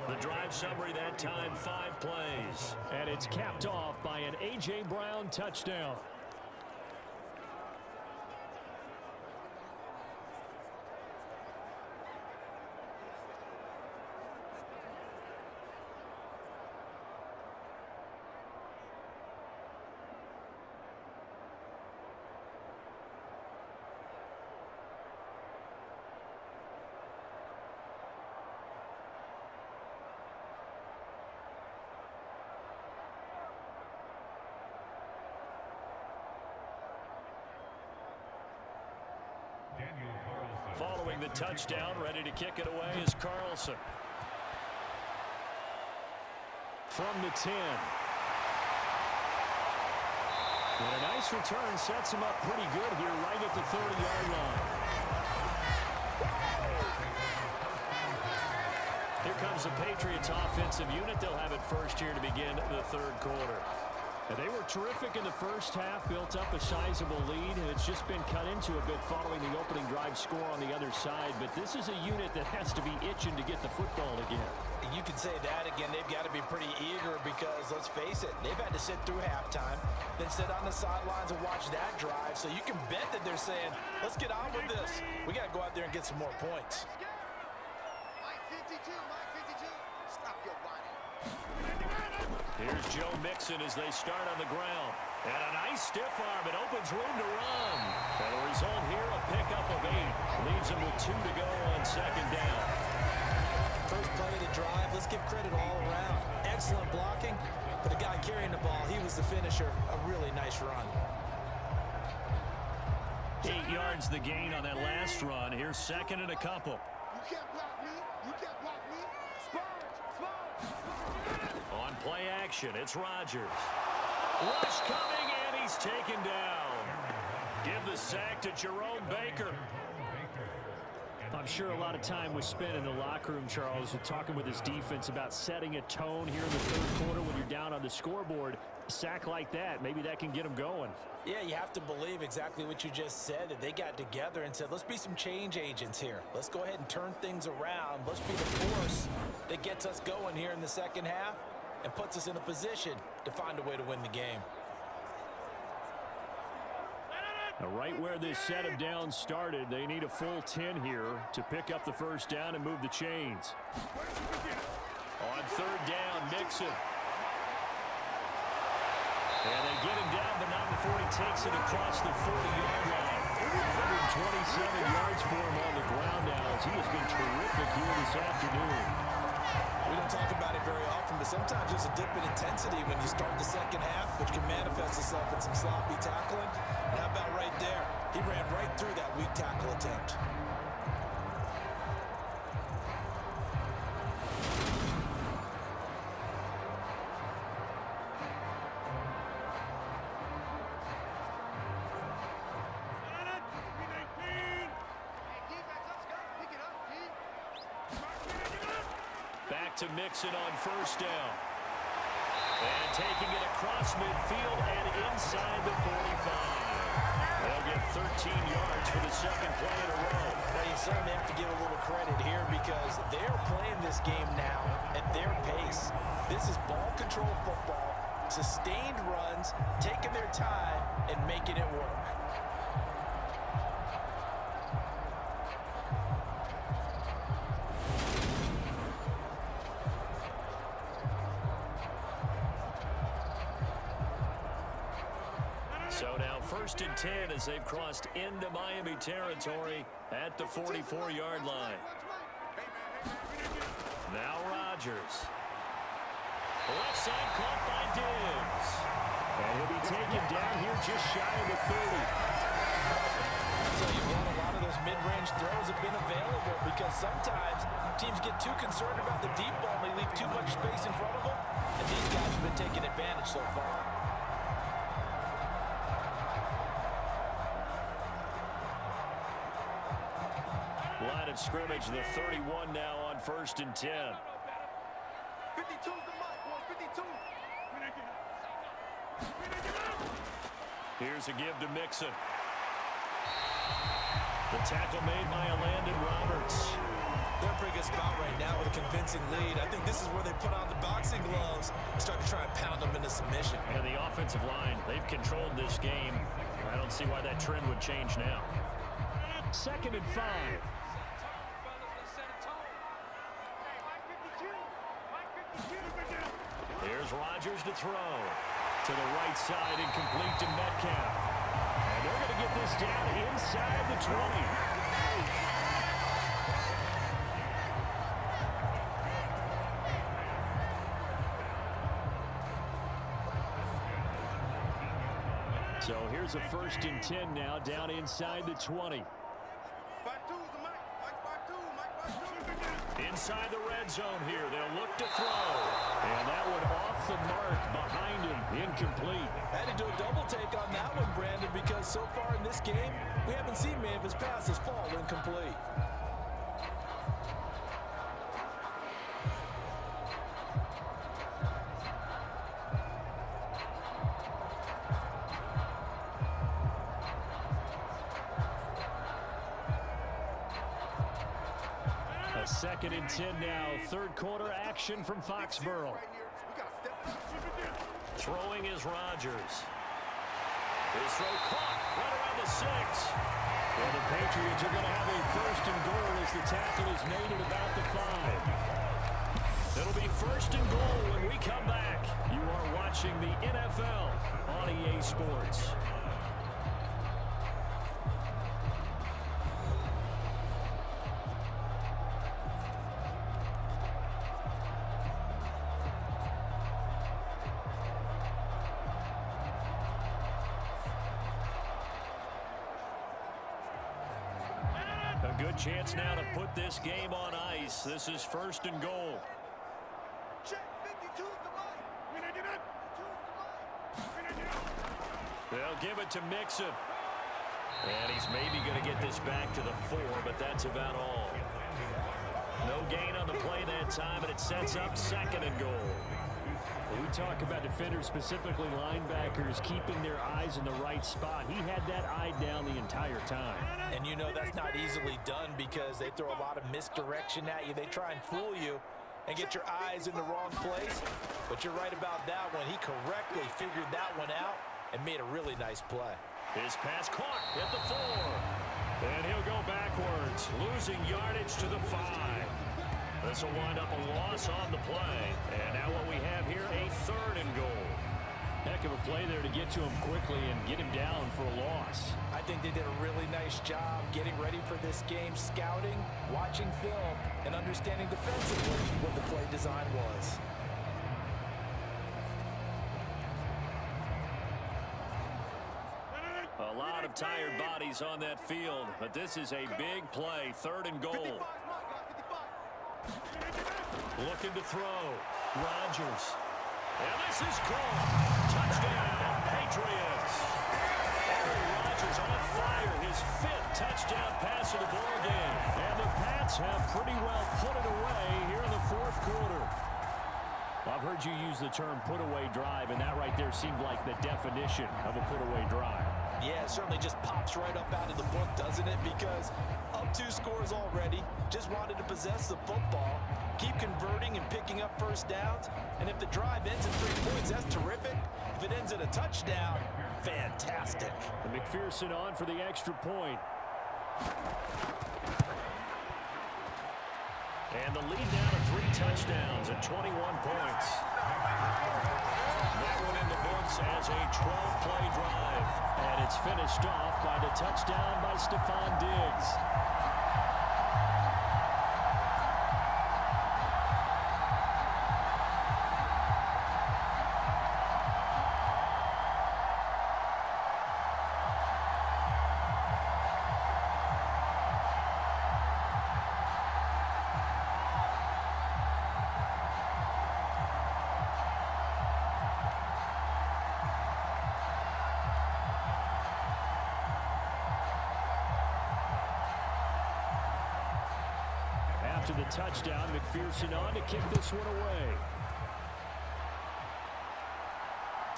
The drive summary that time, 5 plays. And it's capped off by an A.J. Brown touchdown. Following the touchdown, ready to kick it away is Carlson. From the 10. And a nice return sets him up pretty good here right at the 30-yard line. Here comes the Patriots offensive unit. They'll have it first here to begin the third quarter. And they were terrific in the first half, built up a sizable lead, and it's just been cut into a bit following the opening drive score on the other side. But this is a unit that has to be itching to get the football again. You can say that again. They've got to be pretty eager because, let's face it, they've had to sit through halftime, then sit on the sidelines and watch that drive. So you can bet that they're saying, let's get on with this. We got to go out there and get some more points. Mike 52, stop your body. Here's Joe Mixon as they start on the ground. And a nice stiff arm. It opens room to run. And the result here, a pickup of 8. Leaves him with 2 to go on second down. First play of the drive, let's give credit all around. Excellent blocking, but the guy carrying the ball, he was the finisher. A really nice run. 8 yards the gain on that last run. Here's second and a couple. You can't block me. You can't block me. On play action, it's Rodgers. Rush coming, and he's taken down. Give the sack to Jerome Baker. I'm sure a lot of time was spent in the locker room, Charles, talking with his defense about setting a tone here in the third quarter when you're down on the scoreboard. A sack like that, maybe that can get them going. Yeah, you have to believe exactly what you just said, that they got together and said, let's be some change agents here. Let's go ahead and turn things around. Let's be the force that gets us going here in the second half and puts us in a position to find a way to win the game. Now, right where this set of downs started, they need a full 10 here to pick up the first down and move the chains. On third down, Mixon. And they get him down, but not before he takes it across the 40-yard line. 127 yards for him on the ground now as he has been terrific here this afternoon. We don't talk about it very often, but sometimes there's a dip in intensity when you start the second half, which can manifest itself in some sloppy tackling. And how about right there? He ran right through that weak tackle attempt. Back to Mixon on first down. And taking it across midfield and inside the 45. They'll get 13 yards for the second play in a row. Well, you certainly have to give a little credit here because they're playing this game now at their pace. This is ball control football, sustained runs, taking their time, and making it work. So now first and 10 as they've crossed into Miami territory at the 44-yard line. Now Rodgers. Left side caught by Diggs. And he'll be taken down here just shy of the 30. So you want a lot of those mid-range throws have been available because sometimes teams get too concerned about the deep ball and they leave too much space in front of them. And these guys have been taking advantage so far. Line of scrimmage, the 31 now on first and 10. 52's the mark, boy, 52. Here's a give to Mixon. The tackle made by Landon Roberts. They're in a pretty good spot right now with a convincing lead. I think this is where they put on the boxing gloves and start to try and pound them into submission. And the offensive line, they've controlled this game. I don't see why that trend would change now. Second and 5. Here's Rodgers to throw. To the right side, incomplete to Metcalf. And they're going to get this down inside the 20. So here's a first and 10 now, down inside the 20. 52's the mark. inside the red zone here. They'll look to throw. And that one off the mark behind him. Incomplete. Had to do a double take on that one, Brandon, because so far in this game, we haven't seen many of his passes fall incomplete. A 2nd and 10 now. Third quarter action from Foxborough. Throwing is Rodgers. His throw caught right around the 6. And the Patriots are going to have a 1st and goal as the tackle is made at about the 5. It'll be 1st and goal when we come back. You are watching the NFL on EA Sports. A good chance now to put this game on ice. This is 1st and goal. Check 52's the line. They'll give it to Mixon. And he's maybe going to get this back to the 4, but that's about all. No gain on the play that time, and it sets up 2nd and goal. We talk about defenders, specifically linebackers, keeping their eyes in the right spot. He had that eye down the entire time. And you know that's not easily done because they throw a lot of misdirection at you. They try and fool you and get your eyes in the wrong place. But you're right about that one. He correctly figured that one out and made a really nice play. His pass caught at the 4. And he'll go backwards, losing yardage to the 5. This will wind up a loss on the play. And now what we have here, a 3rd and goal. Heck of a play there to get to him quickly and get him down for a loss. I think they did a really nice job getting ready for this game, scouting, watching film, and understanding defensively what the play design was. A lot of tired bodies on that field, but this is a big play. 3rd and goal. Looking to throw. Rodgers. And this is caught. Touchdown, Patriots. Aaron Rodgers on fire. His 5th touchdown pass of the ball game. And the Pats have pretty well put it away here in the 4th quarter. I've heard you use the term put-away drive, and that right there seemed like the definition of a put-away drive. Yeah, it certainly just pops right up out of the book, doesn't it? Because up 2 scores already, just wanted to possess the football, keep converting and picking up 1st downs, and if the drive ends in 3 points, that's terrific. If it ends in a touchdown, fantastic. And McPherson on for the extra point. And the lead now to 3 touchdowns and 21 points. That one in the books as a 12-play drive. And it's finished off by the touchdown by Stephon Diggs. After the touchdown, McPherson on to kick this one away.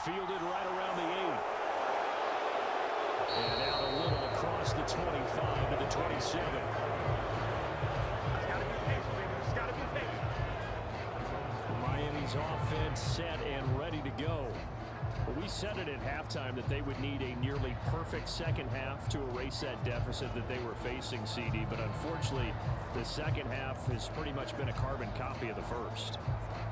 Fielded right around the 8. And out a little across the 25 to the 27. Miami's offense set and ready to go. Well, we said it at halftime that they would need a nearly perfect second half to erase that deficit that they were facing, CD. But unfortunately, the second half has pretty much been a carbon copy of the first.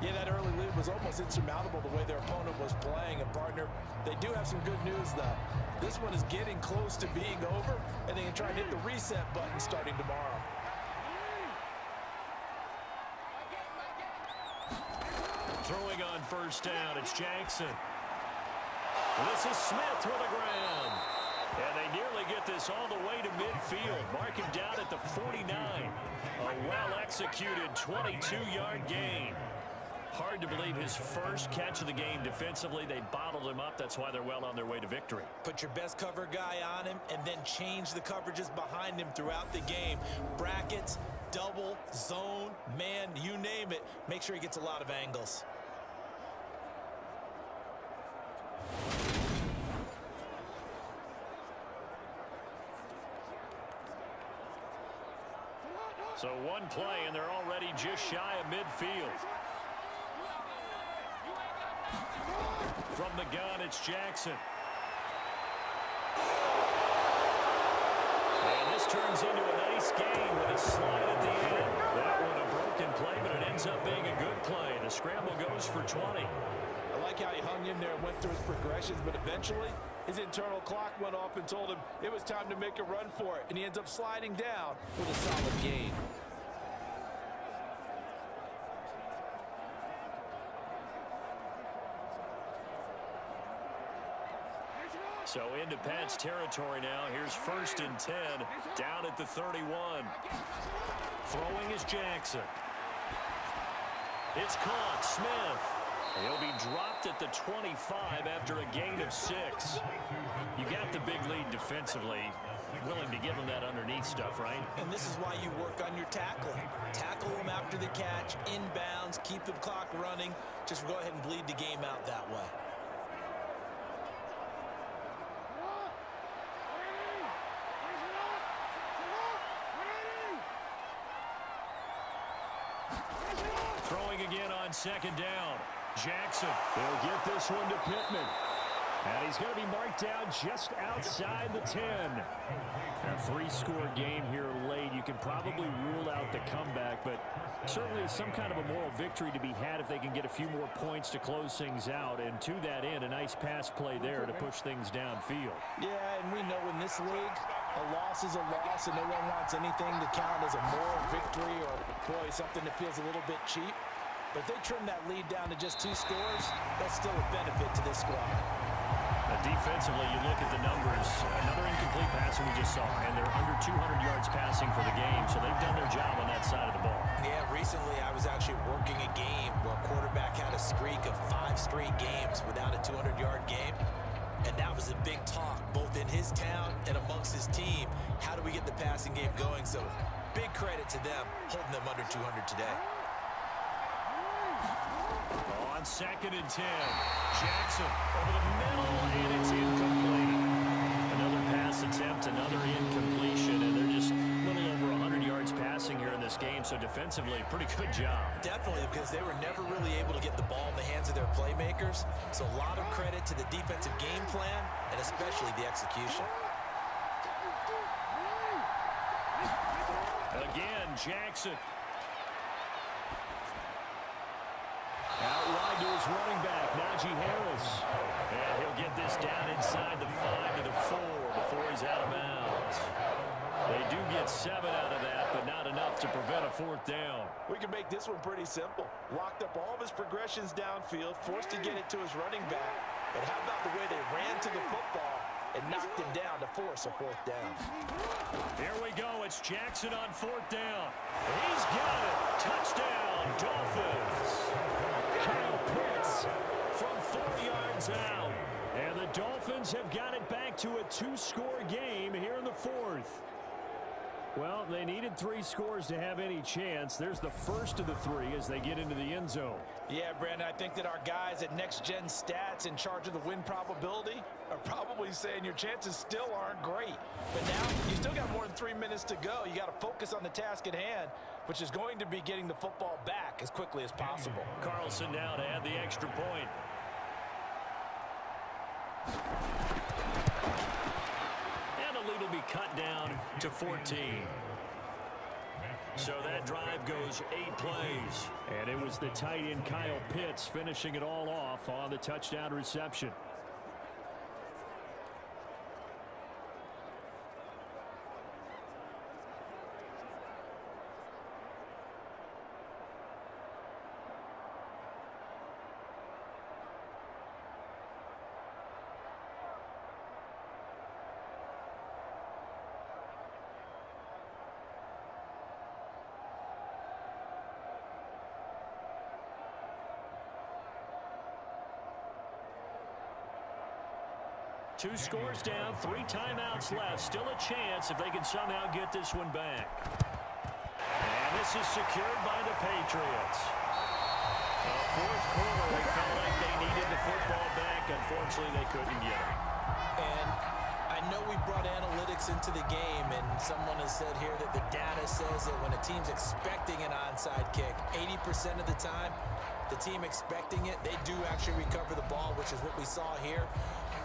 Yeah, that early lead was almost insurmountable the way their opponent was playing. And, partner, they do have some good news, though. This one is getting close to being over, and they can try and hit the reset button starting tomorrow. Throwing on 1st down, it's Jackson. This is Smith with the ground. And they nearly get this all the way to midfield. Mark him down at the 49. A A well-executed 22-yard gain. Hard to believe his first catch of the game defensively. They bottled him up. That's why they're well on their way to victory. Put your best cover guy on him and then change the coverages behind him throughout the game. Brackets, double, zone, man, you name it. Make sure he gets a lot of angles. So one play, and they're already just shy of midfield. From the gun, it's Jackson. And this turns into a nice game with a slide at the end. That one a broken play, but it ends up being a good play. The scramble goes for 20. I like how he hung in there and went through his progressions, but eventually his internal clock went off and told him it was time to make a run for it, and he ends up sliding down with a solid gain. So into Pats territory now. Here's 1st and 10, down at the 31. Throwing is Jackson. It's caught. Smith. He'll be dropped at the 25 after a gain of 6. You got the big lead defensively. Willing to give him that underneath stuff, right? And this is why you work on your tackling. Tackle him after the catch, inbounds, keep the clock running. Just go ahead and bleed the game out that way. Throwing again on 2nd down. Jackson, he'll get this one to Pittman. And he's going to be marked down just outside the 10. A 3-score game here late. You can probably rule out the comeback, but certainly some kind of a moral victory to be had if they can get a few more points to close things out. And to that end, a nice pass play there to push things downfield. Yeah, and we know in this league, a loss is a loss, and no one wants anything to count as a moral victory or, boy, something that feels a little bit cheap. But if they trim that lead down to just 2 scores, that's still a benefit to this squad. Defensively, you look at the numbers. Another incomplete pass we just saw, and they're under 200 yards passing for the game, so they've done their job on that side of the ball. Yeah, recently I was actually working a game where a quarterback had a streak of 5 straight games without a 200-yard game, and that was a big talk, both in his town and amongst his team. How do we get the passing game going? So big credit to them, holding them under 200 today. On 2nd and 10, Jackson over the middle, and it's incomplete. Another pass attempt, another incompletion, and they're just a little over 100 yards passing here in this game, so defensively, pretty good job. Definitely, because they were never really able to get the ball in the hands of their playmakers, so a lot of credit to the defensive game plan, and especially the execution. Again, Jackson. Out wide to his running back, Najee Harris. And he'll get this down inside the 5 to the 4 before he's out of bounds. They do get 7 out of that, but not enough to prevent a 4th down. We can make this one pretty simple. Locked up all of his progressions downfield, forced to get it to his running back. But how about the way they ran to the football and knocked him down to force a 4th down? Here we go. It's Jackson on 4th down. He's got it. Touchdown, Dolphins. Kyle Pitts from 4 yards out. And the Dolphins have got it back to a 2-score game here in the 4th. Well, they needed 3 scores to have any chance. There's the first of the 3 as they get into the end zone. Yeah, Brandon, I think that our guys at Next Gen Stats in charge of the win probability are probably saying your chances still aren't great. But now you still got more than 3 minutes to go. You got to focus on the task at hand, which is going to be getting the football back as quickly as possible. Carlson now to add the extra point. And the lead will be cut down to 14. So that drive goes 8 plays. And it was the tight end Kyle Pitts finishing it all off on the touchdown reception. 2 scores down, 3 timeouts left. Still a chance if they can somehow get this one back. And this is secured by the Patriots. Fourth quarter, they felt like they needed the football back. Unfortunately, they couldn't get it. And I know we brought analytics into the game, and someone has said here that the data says that when a team's expecting an onside kick, 80% of the time, the team expecting it, they do actually recover the ball, which is what we saw here.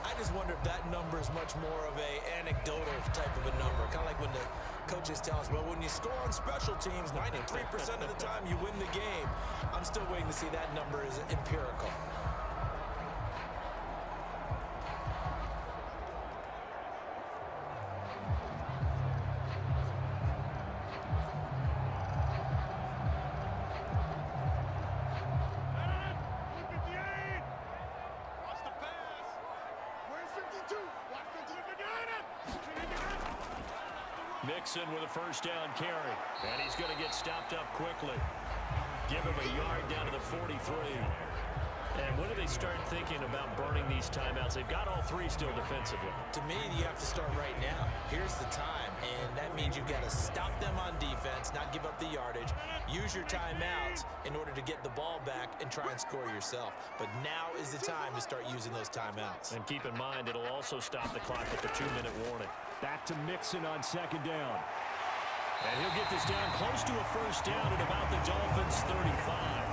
I just wonder if that number is much more of a anecdotal type of a number. Kind of like when the coaches tell us, well, when you score on special teams, 93% of the time you win the game. I'm still waiting to see that number is empirical. Mixon with a first down carry. And he's going to get stopped up quickly. Give him a yard down to the 43. And when do they start thinking about burning these timeouts? They've got all 3 still defensively. To me, you have to start right now. Here's the time, and that means you've got to stop them on defense, not give up the yardage, use your timeouts in order to get the ball back and try and score yourself. But now is the time to start using those timeouts. And keep in mind, it'll also stop the clock at the 2-minute warning. Back to Mixon on second down. And he'll get this down close to a first down at about the Dolphins' 35.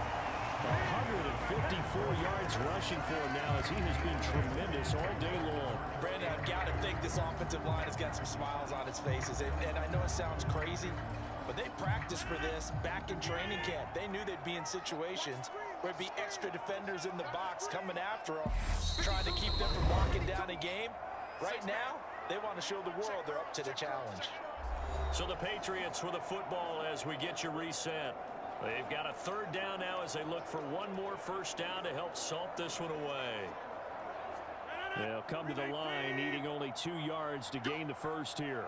154 yards rushing for him now as he has been tremendous all day long. Brandon, I've got to think this offensive line has got some smiles on its faces. And I know it sounds crazy, but they practiced for this back in training camp. They knew they'd be in situations where it'd be extra defenders in the box coming after them, trying to keep them from locking down a game. Right now, they want to show the world they're up to the challenge. So the Patriots with a football as we get you reset. They've got a third down now as they look for one more first down to help salt this one away. They'll come to the line, needing only 2 yards to gain the first here.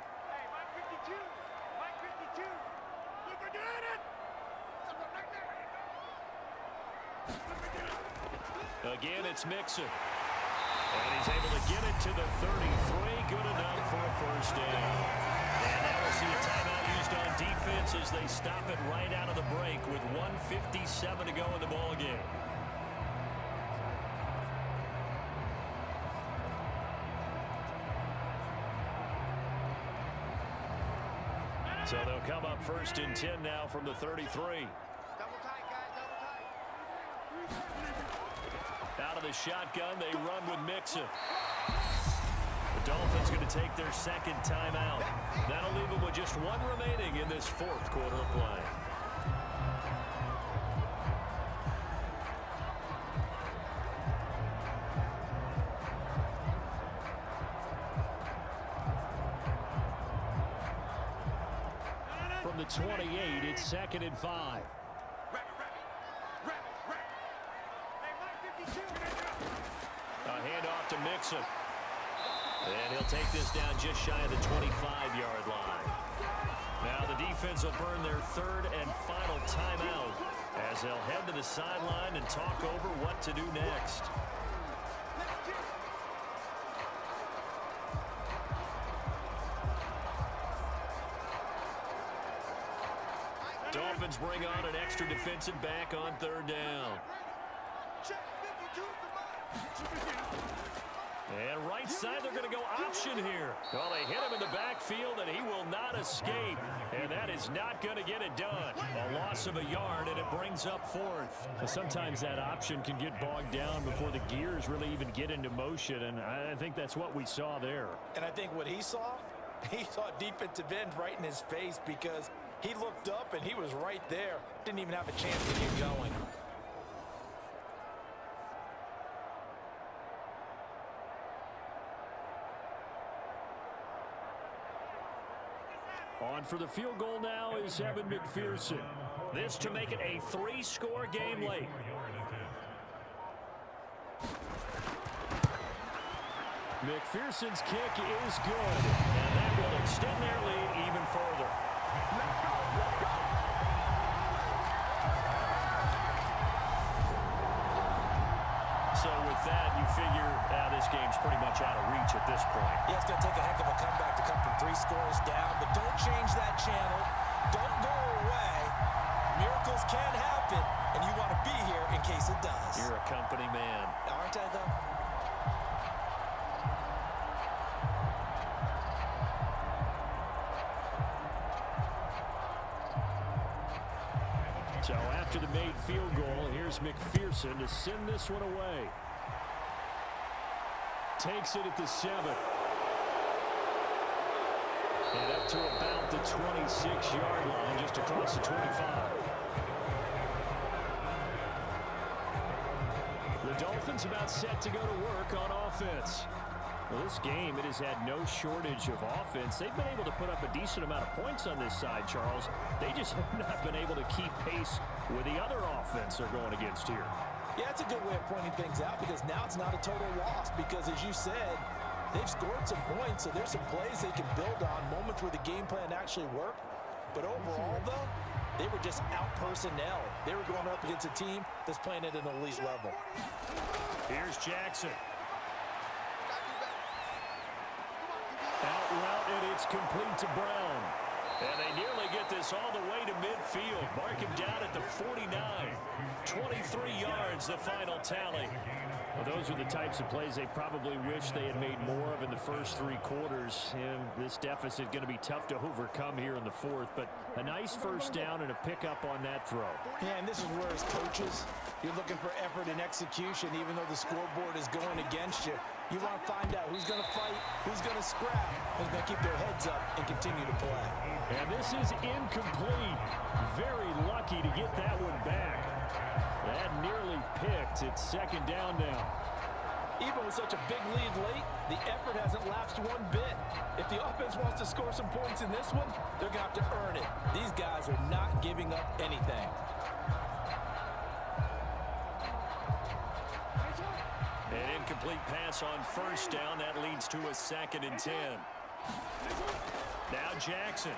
Again, it's Mixon. And he's able to get it to the 33. Good enough for a first down. And now we'll see a timeout used on defense as they stop it right out of the break with 1:57 to go in the ball game. So they'll come up first and 10 now from the 33. Out of the shotgun, they run with Mixon. The Dolphins going to take their second timeout. That'll leave them with just 1 remaining in this fourth quarter of play. From the 28, it's 2nd and 5. A handoff to Mixon. And he'll take this down just shy of the 25-yard line. Now the defense will burn their third and final timeout as they'll head to the sideline and talk over what to do next. Dolphins bring on an extra defensive back on third down. And right side, they're going to go option here. Well, they hit him in the backfield, and he will not escape. And that is not going to get it done. A loss of a yard, and it brings up 4th. Sometimes that option can get bogged down before the gears really even get into motion, and I think that's what we saw there. And I think what he saw defensive end right in his face because he looked up, and he was right there. Didn't even have a chance to get going. On for the field goal now is Evan McPherson. This to make it a 3-score game late. McPherson's kick is good. And that will extend their lead even further. So with that, you figure this game's pretty much out of reach at this point. Yeah, it's going to take a heck of a comeback to come from 3 scores down, but don't change that channel. Don't go away. Miracles can happen, and you want to be here in case it does. You're a company man. Aren't I, though? So after the made field goal, here's McPherson to send this one away. Takes it at the 7. And up to about the 26-yard line, just across the 25. The Dolphins about set to go to work on offense. Well, this game, it has had no shortage of offense. They've been able to put up a decent amount of points on this side, Charles. They just have not been able to keep pace with the other offense they're going against here. Yeah, it's a good way of pointing things out because now it's not a total loss because, as you said, they've scored some points, so there's some plays they can build on, moments where the game plan actually worked. But overall, though, they were just out-personnel. They were going up against a team that's playing at an elite level. Here's Jackson. Out route, and it's complete to Brown. And they nearly get this all the way to midfield. Mark him down at the 49. 23 yards, the final tally. Well, those are the types of plays they probably wish they had made more of in the first 3 quarters. And this deficit going to be tough to overcome here in the 4th. But a nice first down and a pickup on that throw. Yeah, and this is where, as coaches, you're looking for effort and execution, even though the scoreboard is going against you. You want to find out who's going to fight, who's going to scrap, who's going to keep their heads up and continue to play. And this is incomplete. Very lucky to get that one back. That nearly picked. It's 2nd down now. Even with such a big lead late, the effort hasn't lapsed one bit. If the offense wants to score some points in this one, they're going to have to earn it. These guys are not giving up anything. An incomplete pass on 1st down. That leads to a 2nd and 10. Now Jackson.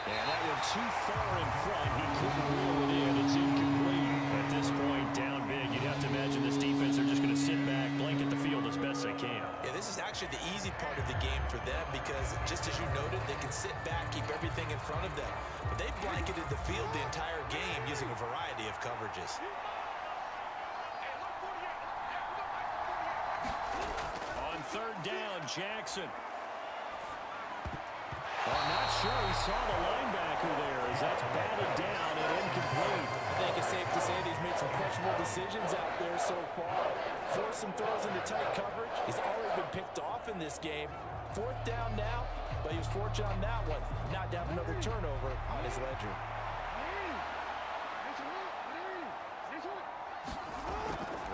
And that one too far in front. He couldn't reel it in. It's incomplete. At this point, down big. You'd have to imagine this defense, they're just going to sit back, blanket the field as best they can. Yeah, this is actually the easy part of the game for them because, just as you noted, they can sit back, keep everything in front of them. But they've blanketed the field the entire game using a variety of coverages. On 3rd down, Jackson. I'm not sure he saw the linebacker there as that's batted down and incomplete. I think it's safe to say that he's made some questionable decisions out there so far. Forced some throws into tight coverage. He's already been picked off in this game. 4th down now, but he was fortunate on that one. Not to have another turnover on his ledger.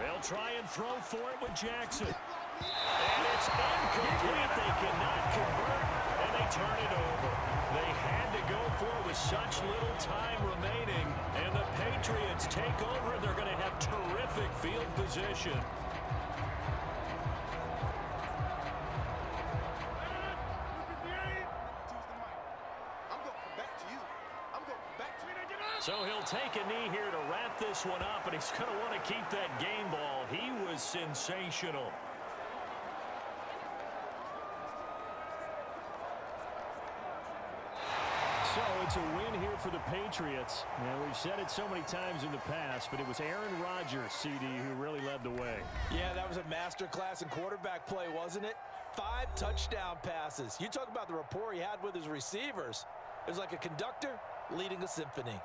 They'll try and throw for it with Jackson. And it's incomplete. They cannot convert, and they turn it over. They had to go for it with such little time remaining, and the Patriots take over. They're going to have terrific field position. So he'll take a knee here to wrap this one up, and he's going to want to keep that game ball. He was sensational. So it's a win here for the Patriots. Now, we've said it so many times in the past, but it was Aaron Rodgers, CD, who really led the way. Yeah, that was a masterclass in quarterback play, wasn't it? 5 touchdown passes. You talk about the rapport he had with his receivers. It was like a conductor leading a symphony.